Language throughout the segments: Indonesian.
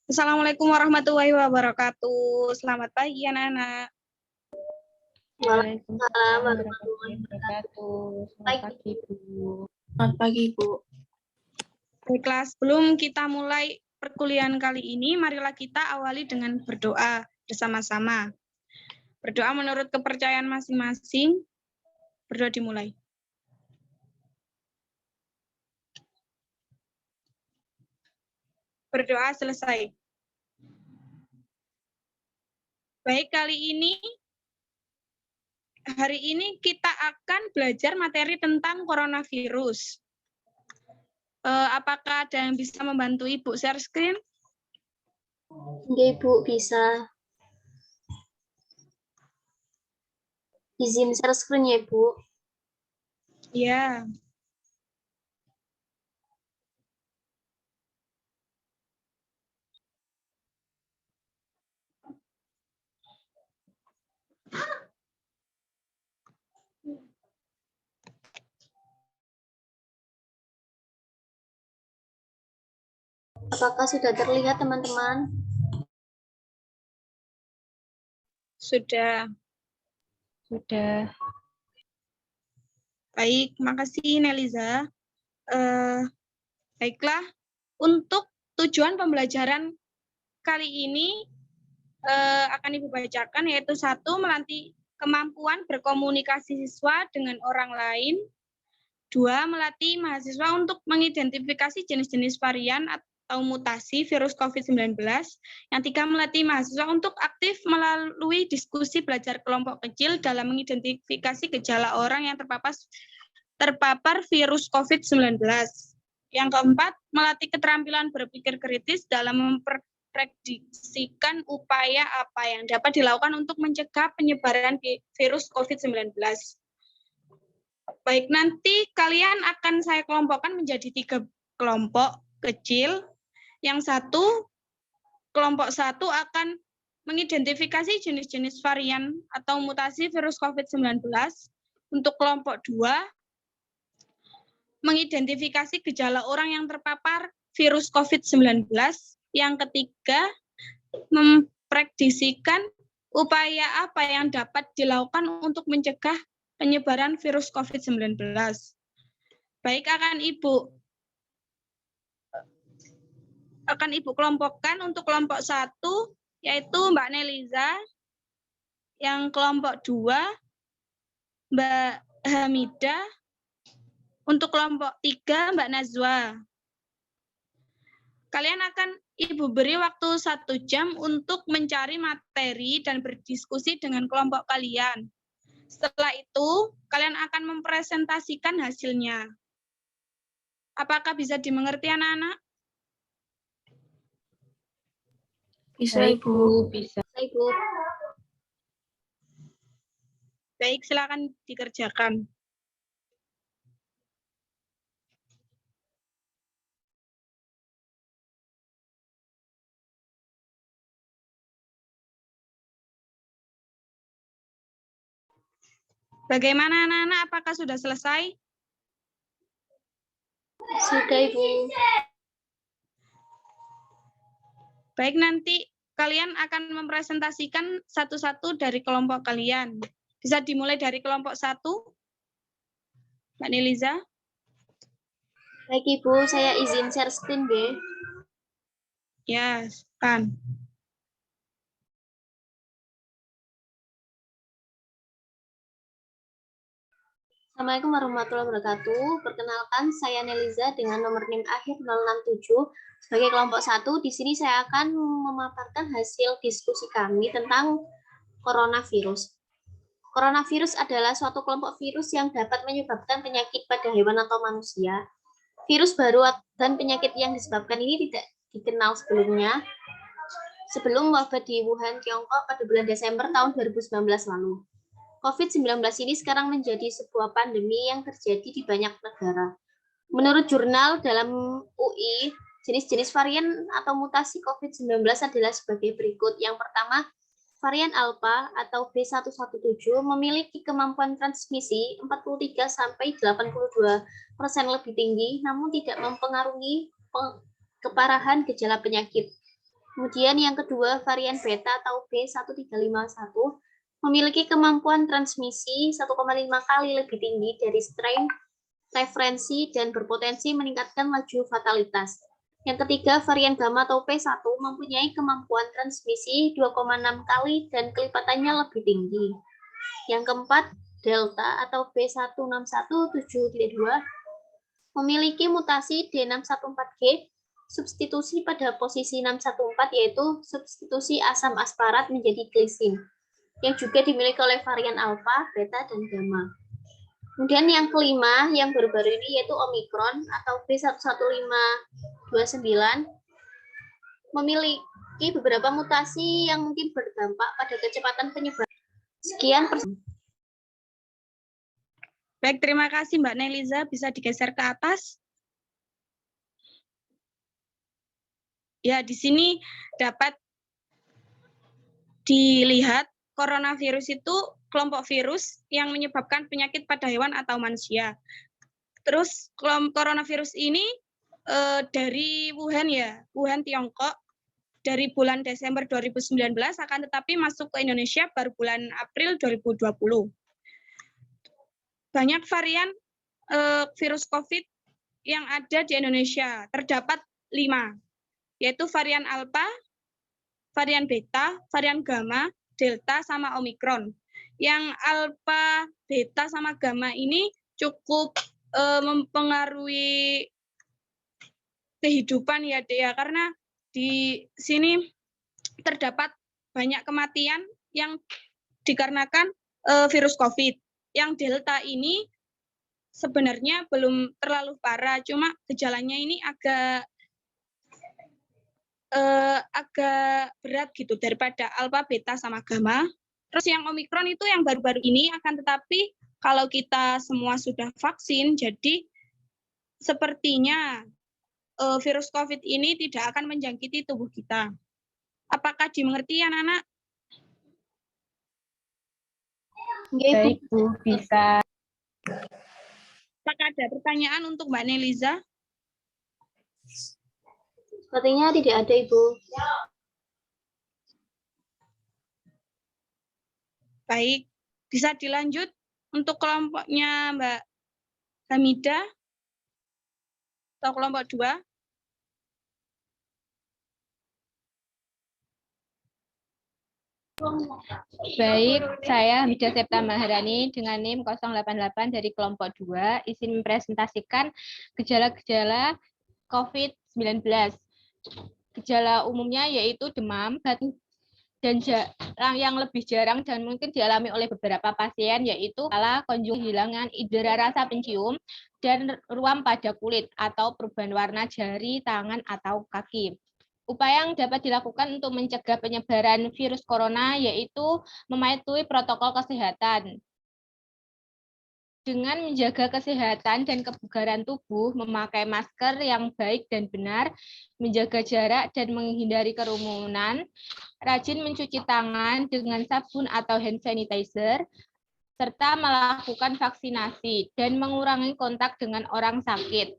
Assalamualaikum warahmatullahi wabarakatuh. Selamat pagi anak-anak. Waalaikumsalam warahmatullahi wabarakatuh. Selamat pagi, Bu. Selamat pagi, Bu. Baiklah, sebelum kita mulai perkuliahan kali ini, marilah kita awali dengan berdoa bersama-sama. Berdoa menurut kepercayaan masing-masing. Berdoa dimulai. Berdoa selesai. Baik, hari ini kita akan belajar materi tentang coronavirus. Apakah ada yang bisa membantu Ibu share screen? Oke, Bu, bisa. Izin share screen ya, Bu. Ya. Apakah sudah terlihat, teman-teman? Sudah. Baik, makasih Neliza. Baiklah, untuk tujuan pembelajaran kali ini akan Ibu bacakan, yaitu 1, melatih kemampuan berkomunikasi siswa dengan orang lain. 2, melatih mahasiswa untuk mengidentifikasi jenis-jenis varian atau mutasi virus COVID-19. Yang 3, melatih mahasiswa untuk aktif melalui diskusi belajar kelompok kecil dalam mengidentifikasi gejala orang yang terpapar virus COVID-19. Yang 4, melatih keterampilan berpikir kritis dalam memprediksikan upaya apa yang dapat dilakukan untuk mencegah penyebaran virus COVID-19. Baik, nanti kalian akan saya kelompokkan menjadi 3 kelompok kecil. Yang 1, kelompok 1 akan mengidentifikasi jenis-jenis varian atau mutasi virus COVID-19. Untuk kelompok 2, mengidentifikasi gejala orang yang terpapar virus COVID-19. Yang ketiga, memprediksikan upaya apa yang dapat dilakukan untuk mencegah penyebaran virus COVID-19. Baik, akan Ibu kelompokkan untuk kelompok 1, yaitu Mbak Neliza. Yang kelompok 2, Mbak Hamidah. Untuk kelompok 3, Mbak Nazwa. Kalian akan Ibu beri waktu 1 jam untuk mencari materi dan berdiskusi dengan kelompok kalian. Setelah itu, kalian akan mempresentasikan hasilnya. Apakah bisa dimengerti anak-anak? Bisa, Ibu. Bisa, Ibu. Baik, silakan dikerjakan. Bagaimana anak-anak? Apakah sudah selesai? Sudah, Ibu. Baik, nanti kalian akan mempresentasikan satu-satu dari kelompok kalian. Bisa dimulai dari kelompok 1, Mbak Neliza. Baik, Ibu. Saya izin share screen, B. Ya, kan. Assalamualaikum warahmatullahi wabarakatuh. Perkenalkan, saya Neliza dengan nomor NIM akhir 067. Sebagai kelompok 1, di sini saya akan memaparkan hasil diskusi kami tentang coronavirus. Coronavirus adalah suatu kelompok virus yang dapat menyebabkan penyakit pada hewan atau manusia. Virus baru dan penyakit yang disebabkan ini tidak dikenal sebelumnya. Sebelum wabah di Wuhan, Tiongkok pada bulan Desember tahun 2019 lalu. COVID-19 ini sekarang menjadi sebuah pandemi yang terjadi di banyak negara. Menurut jurnal dalam UI, jenis-jenis varian atau mutasi COVID-19 adalah sebagai berikut. Yang pertama, varian Alpha atau B117 memiliki kemampuan transmisi 43-82% lebih tinggi, namun tidak mempengaruhi keparahan gejala penyakit. Kemudian yang kedua, varian beta atau B1351 memiliki kemampuan transmisi 1,5 kali lebih tinggi dari strain referensi dan berpotensi meningkatkan laju fatalitas. Yang ketiga, varian gamma atau P1 mempunyai kemampuan transmisi 2,6 kali dan kelipatannya lebih tinggi. Yang keempat, delta atau B1617.2 memiliki mutasi D614G substitusi pada posisi 614 yaitu substitusi asam asparat menjadi glisin yang juga dimiliki oleh varian alfa, beta, dan gamma. Kemudian yang kelima yang baru-baru ini yaitu Omicron atau B11529 memiliki beberapa mutasi yang mungkin berdampak pada kecepatan penyebaran. Sekian. Baik, terima kasih Mbak Neliza. Bisa digeser ke atas. Ya, di sini dapat dilihat coronavirus itu kelompok virus yang menyebabkan penyakit pada hewan atau manusia. Terus coronavirus ini dari Wuhan ya, Wuhan Tiongkok dari bulan Desember 2019 akan tetapi masuk ke Indonesia baru bulan April 2020. Banyak varian virus COVID yang ada di Indonesia, terdapat 5, yaitu varian Alpha, varian Beta, varian Gamma, Delta, sama Omicron. Yang Alpha, Beta, sama Gamma ini cukup mempengaruhi kehidupan ya, Dea, karena di sini terdapat banyak kematian yang dikarenakan virus COVID. Yang Delta ini sebenarnya belum terlalu parah, cuma gejalanya ini agak berat gitu daripada Alpha, Beta, sama Gamma. Terus yang Omicron itu yang baru-baru ini, akan tetapi kalau kita semua sudah vaksin, jadi sepertinya virus COVID ini tidak akan menjangkiti tubuh kita. Apakah dimengerti anak-anak? Baik, Bu, bisa. Apakah ada pertanyaan untuk Mbak Neliza? Sepertinya tidak ada, Ibu. Baik, bisa dilanjut untuk kelompoknya Mbak Hamida atau kelompok 2. Baik, saya Hamidah Septa Maharani dengan NIM 088 dari kelompok 2, izin mempresentasikan gejala-gejala COVID-19. Gejala umumnya yaitu demam, batuk, dan yang lebih jarang dan mungkin dialami oleh beberapa pasien yaitu kala konjung kehilangan indera rasa pencium dan ruam pada kulit atau perubahan warna jari, tangan, atau kaki. Upaya yang dapat dilakukan untuk mencegah penyebaran virus corona yaitu mematuhi protokol kesehatan. Dengan menjaga kesehatan dan kebugaran tubuh, memakai masker yang baik dan benar, menjaga jarak dan menghindari kerumunan, rajin mencuci tangan dengan sabun atau hand sanitizer, serta melakukan vaksinasi dan mengurangi kontak dengan orang sakit,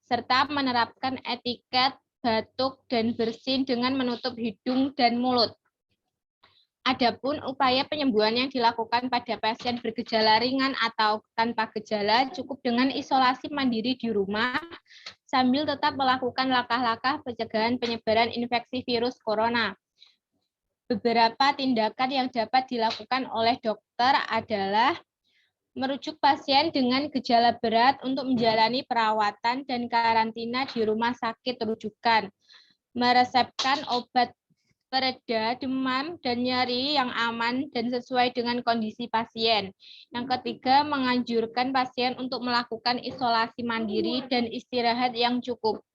serta menerapkan etiket batuk dan bersin dengan menutup hidung dan mulut. Adapun upaya penyembuhan yang dilakukan pada pasien bergejala ringan atau tanpa gejala cukup dengan isolasi mandiri di rumah sambil tetap melakukan langkah-langkah pencegahan penyebaran infeksi virus corona. Beberapa tindakan yang dapat dilakukan oleh dokter adalah merujuk pasien dengan gejala berat untuk menjalani perawatan dan karantina di rumah sakit rujukan, meresepkan obat pereda demam dan nyeri yang aman dan sesuai dengan kondisi pasien. Yang ketiga, menganjurkan pasien untuk melakukan isolasi mandiri dan istirahat yang cukup.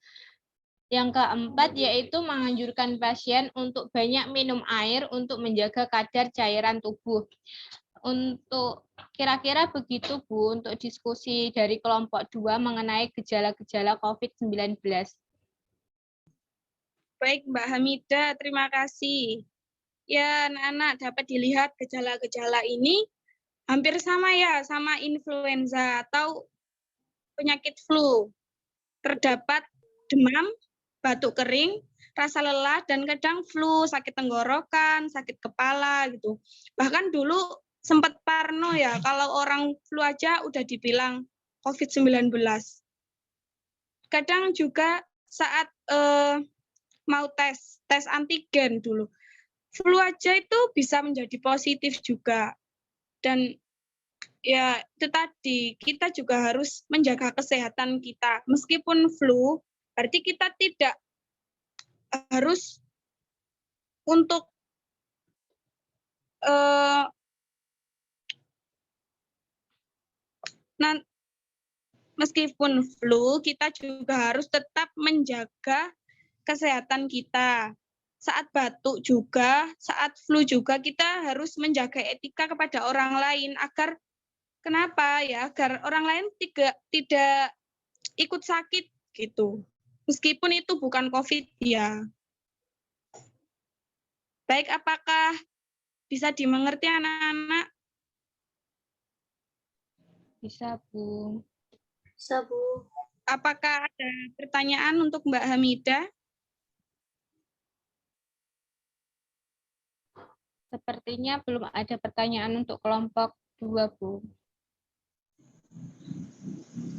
Yang keempat, yaitu menganjurkan pasien untuk banyak minum air untuk menjaga kadar cairan tubuh. Untuk kira-kira begitu, Bu, untuk diskusi dari kelompok 2 mengenai gejala-gejala COVID-19. Baik, Mbak Hamida, terima kasih. Ya, anak-anak dapat dilihat gejala-gejala ini hampir sama ya, sama influenza atau penyakit flu. Terdapat demam, batuk kering, rasa lelah, dan kadang flu, sakit tenggorokan, sakit kepala gitu. Bahkan dulu sempat parno ya, kalau orang flu aja udah dibilang COVID-19. Kadang juga saat mau tes antigen dulu, flu aja itu bisa menjadi positif juga. Dan ya itu tadi, kita juga harus menjaga kesehatan kita. Meskipun flu, berarti kita tidak harus untuk meskipun flu, kita juga harus tetap menjaga kesehatan kita. Saat batuk juga, saat flu juga, kita harus menjaga etika kepada orang lain agar kenapa ya? Agar orang lain tidak ikut sakit gitu. Meskipun itu bukan COVID ya. Baik, apakah bisa dimengerti anak-anak? Bisa, Bu. Bisa, Bu. Apakah ada pertanyaan untuk Mbak Hamidah? Sepertinya belum ada pertanyaan untuk kelompok 2, Bu.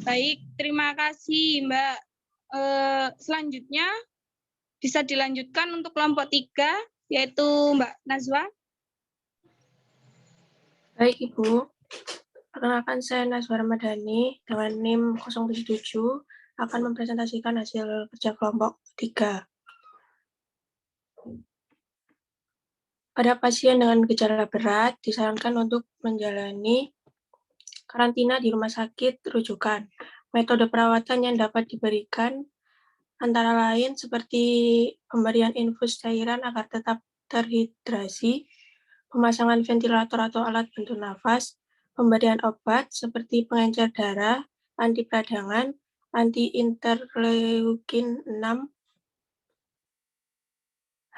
Baik, terima kasih Mbak. Selanjutnya bisa dilanjutkan untuk kelompok 3, yaitu Mbak Nazwa. Baik, Ibu. Perkenalkan, saya Nazwa Ramadhani dengan NIM 077 akan mempresentasikan hasil kerja kelompok 3. Pada pasien dengan gejala berat, disarankan untuk menjalani karantina di rumah sakit rujukan. Metode perawatan yang dapat diberikan antara lain seperti pemberian infus cairan agar tetap terhidrasi, pemasangan ventilator atau alat bantu nafas, pemberian obat seperti pengencer darah, anti peradangan, anti-interleukin 6,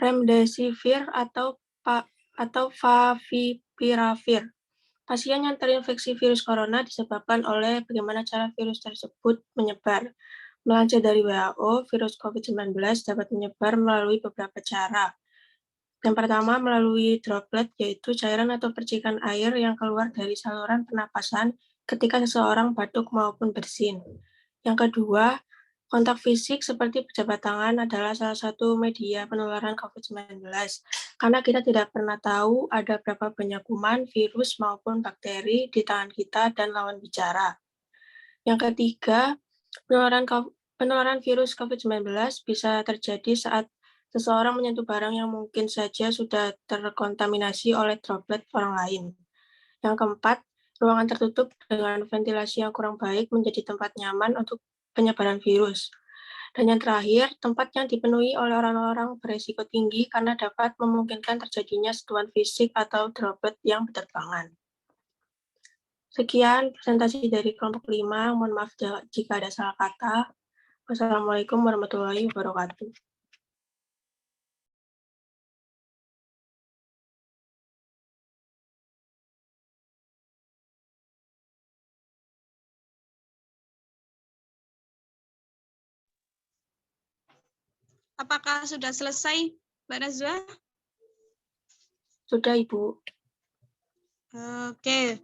remdesivir atau favipiravir. Pasien yang terinfeksi virus corona disebabkan oleh bagaimana cara virus tersebut menyebar. Melansir dari WHO, virus COVID-19 dapat menyebar melalui beberapa cara. Yang pertama, melalui droplet, yaitu cairan atau percikan air yang keluar dari saluran pernapasan ketika seseorang batuk maupun bersin. Yang kedua, kontak fisik seperti berjabat tangan adalah salah satu media penularan COVID-19, karena kita tidak pernah tahu ada berapa banyak kuman, virus, maupun bakteri di tangan kita dan lawan bicara. Yang ketiga, penularan virus COVID-19 bisa terjadi saat seseorang menyentuh barang yang mungkin saja sudah terkontaminasi oleh droplet orang lain. Yang keempat, ruangan tertutup dengan ventilasi yang kurang baik menjadi tempat nyaman untuk penyebaran virus. Dan yang terakhir, tempat yang dipenuhi oleh orang-orang beresiko tinggi karena dapat memungkinkan terjadinya sentuhan fisik atau droplet yang berterbangan. Sekian presentasi dari kelompok 5. Mohon maaf jika ada salah kata. Wassalamualaikum warahmatullahi wabarakatuh. Apakah sudah selesai, Mbak Nazwa? Sudah, Ibu. Oke,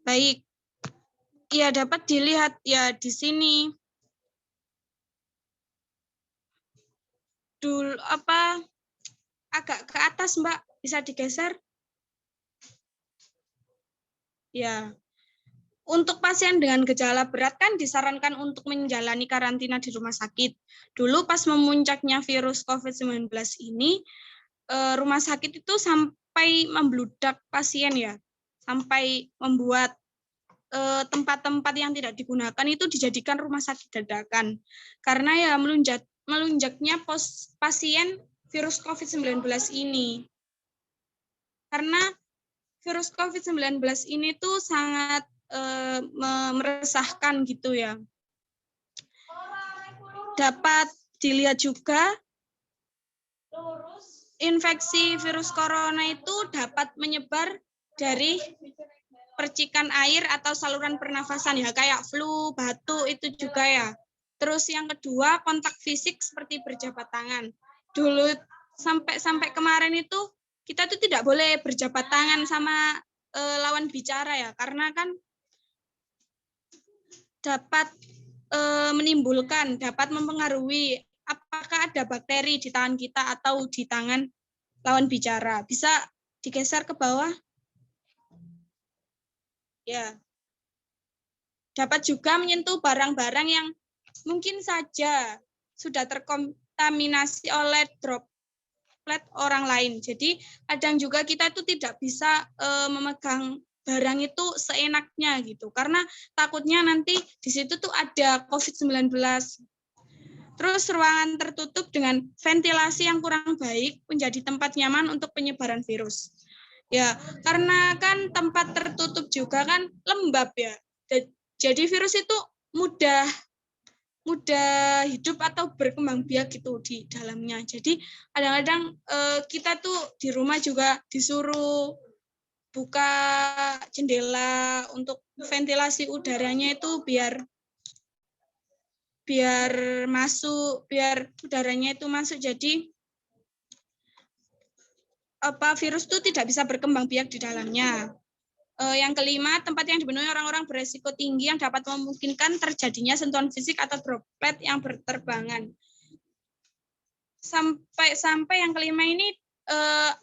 baik. Ya, dapat dilihat ya di sini. Dulu agak ke atas, Mbak, bisa digeser? Ya. Untuk pasien dengan gejala berat kan disarankan untuk menjalani karantina di rumah sakit. Dulu pas memuncaknya virus COVID-19 ini, rumah sakit itu sampai membludak pasien ya, sampai membuat tempat-tempat yang tidak digunakan itu dijadikan rumah sakit dadakan. Karena ya melunjaknya pasien virus COVID-19 ini. Karena virus COVID-19 ini tuh sangat meresahkan gitu ya. Dapat dilihat juga infeksi virus corona itu dapat menyebar dari percikan air atau saluran pernafasan ya, kayak flu, batuk itu juga ya. Terus yang kedua, kontak fisik seperti berjabat tangan. dulu sampai kemarin itu kita tuh tidak boleh berjabat tangan sama lawan bicara ya, karena kan dapat menimbulkan, dapat mempengaruhi apakah ada bakteri di tangan kita atau di tangan lawan bicara. Bisa digeser ke bawah? Ya. Dapat juga menyentuh barang-barang yang mungkin saja sudah terkontaminasi oleh droplet orang lain. Jadi kadang juga kita itu tidak bisa memegang barang itu seenaknya gitu, karena takutnya nanti di situ tuh ada COVID-19. Terus ruangan tertutup dengan ventilasi yang kurang baik menjadi tempat nyaman untuk penyebaran virus. Ya, karena kan tempat tertutup juga kan lembab ya. Jadi virus itu mudah hidup atau berkembang biak gitu di dalamnya. Jadi kadang-kadang kita tuh di rumah juga disuruh buka jendela untuk ventilasi udaranya itu biar masuk, biar udaranya itu masuk. Jadi virus itu tidak bisa berkembang biak di dalamnya. Yang kelima, tempat yang dipenuhi orang-orang beresiko tinggi yang dapat memungkinkan terjadinya sentuhan fisik atau droplet yang berterbangan. Sampai yang kelima ini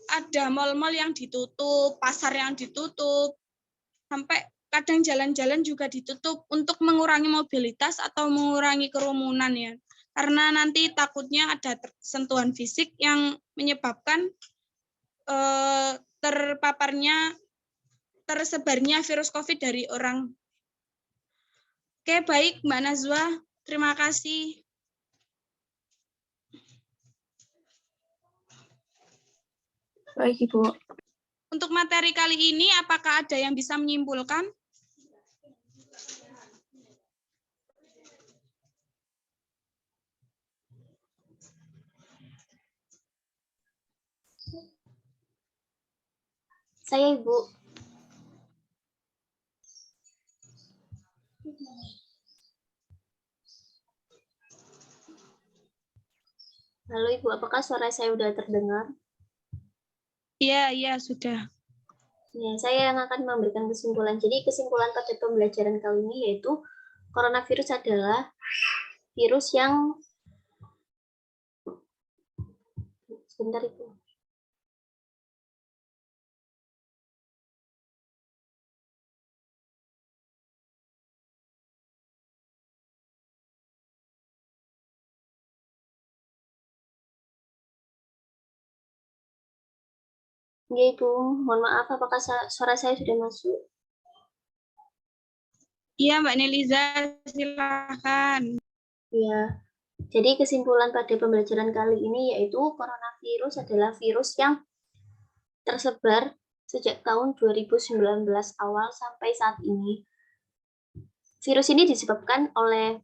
ada mal-mal yang ditutup, pasar yang ditutup, sampai kadang jalan-jalan juga ditutup untuk mengurangi mobilitas atau mengurangi kerumunan ya. Karena nanti takutnya ada sentuhan fisik yang menyebabkan tersebarnya virus COVID dari orang. Oke, baik Mbak Nazwa, terima kasih. Baik, Ibu. Untuk materi kali ini, apakah ada yang bisa menyimpulkan? Saya, Ibu. Halo Ibu, apakah suara saya sudah terdengar? Iya, sudah. Ya, saya yang akan memberikan kesimpulan. Jadi kesimpulan pada pembelajaran kali ini yaitu coronavirus adalah virus yang sebentar Ibu. Ya Ibu, mohon maaf apakah suara saya sudah masuk? Iya Mbak Neliza, silakan. Ya, jadi kesimpulan pada pembelajaran kali ini yaitu coronavirus adalah virus yang tersebar sejak tahun 2019 awal sampai saat ini. Virus ini disebabkan oleh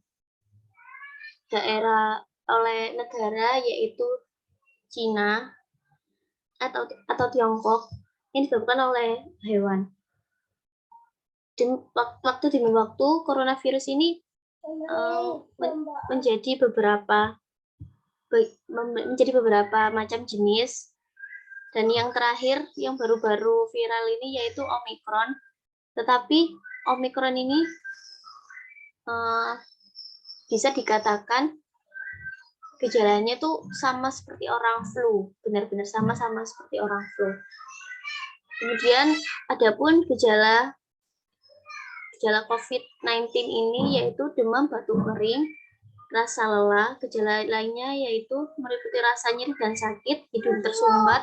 negara yaitu Cina atau Tiongkok yang disebabkan oleh hewan. Dan waktu demi waktu coronavirus ini menjadi beberapa macam jenis, dan yang terakhir yang baru-baru viral ini yaitu Omicron. Tetapi Omicron ini bisa dikatakan gejalanya tuh sama seperti orang flu, benar-benar sama-sama seperti orang flu. Kemudian adapun gejala COVID-19 ini yaitu demam, batuk kering, rasa lelah. Gejala lainnya yaitu meliputi rasa nyeri dan sakit, hidung tersumbat,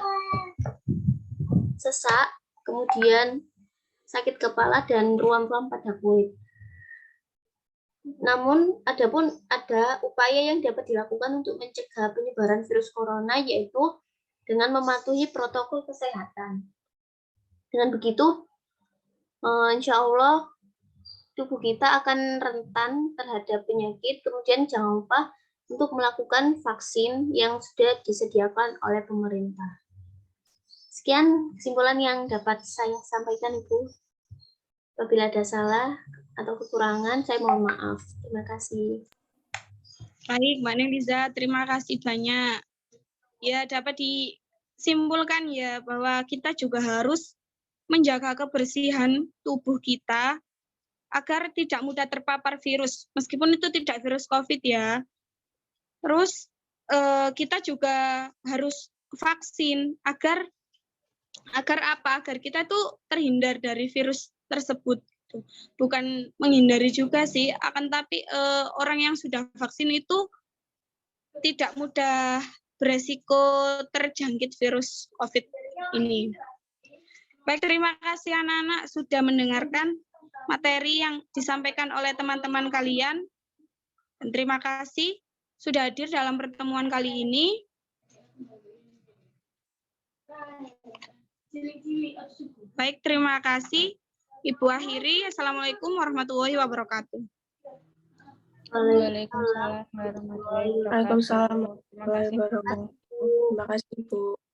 sesak, kemudian sakit kepala dan ruam-ruam pada kulit. Namun, adapun ada upaya yang dapat dilakukan untuk mencegah penyebaran virus corona, yaitu dengan mematuhi protokol kesehatan. Dengan begitu, insya Allah tubuh kita akan rentan terhadap penyakit. Kemudian jangan lupa untuk melakukan vaksin yang sudah disediakan oleh pemerintah. Sekian kesimpulan yang dapat saya sampaikan, Ibu. Apabila ada salah atau kekurangan, saya mohon maaf. Terima kasih. Baik, Mbak Neliza, terima kasih banyak. ya dapat disimpulkan ya bahwa kita juga harus menjaga kebersihan tubuh kita agar tidak mudah terpapar virus, meskipun itu tidak virus COVID ya. Terus kita juga harus vaksin agar apa? Agar kita tuh terhindar dari virus tersebut. Bukan menghindari juga sih, akan tapi orang yang sudah vaksin itu tidak mudah beresiko terjangkit virus COVID ini. Baik, terima kasih anak-anak sudah mendengarkan materi yang disampaikan oleh teman-teman kalian. Dan terima kasih sudah hadir dalam pertemuan kali ini. Baik, terima kasih. Ibu akhiri. Assalamualaikum warahmatullahi wabarakatuh. Waalaikumsalam warahmatullahi wabarakatuh. Waalaikumsalam Terima kasih. warahmatullahi wabarakatuh. Terima kasih, Bu.